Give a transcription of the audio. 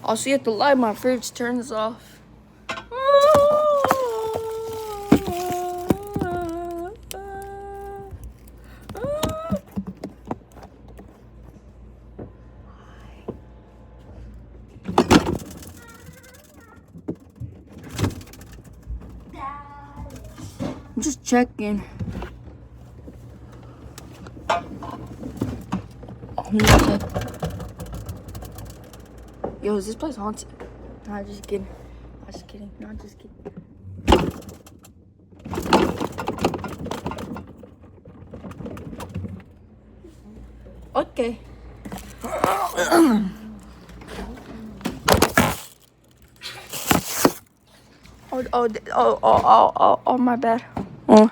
Also, you have to light my fridge turns off. I'm just checking. Yo, is this place haunted? Nah, just kidding. I'm just kidding. No, I'm just kidding. Okay. Oh, my bad. Oh.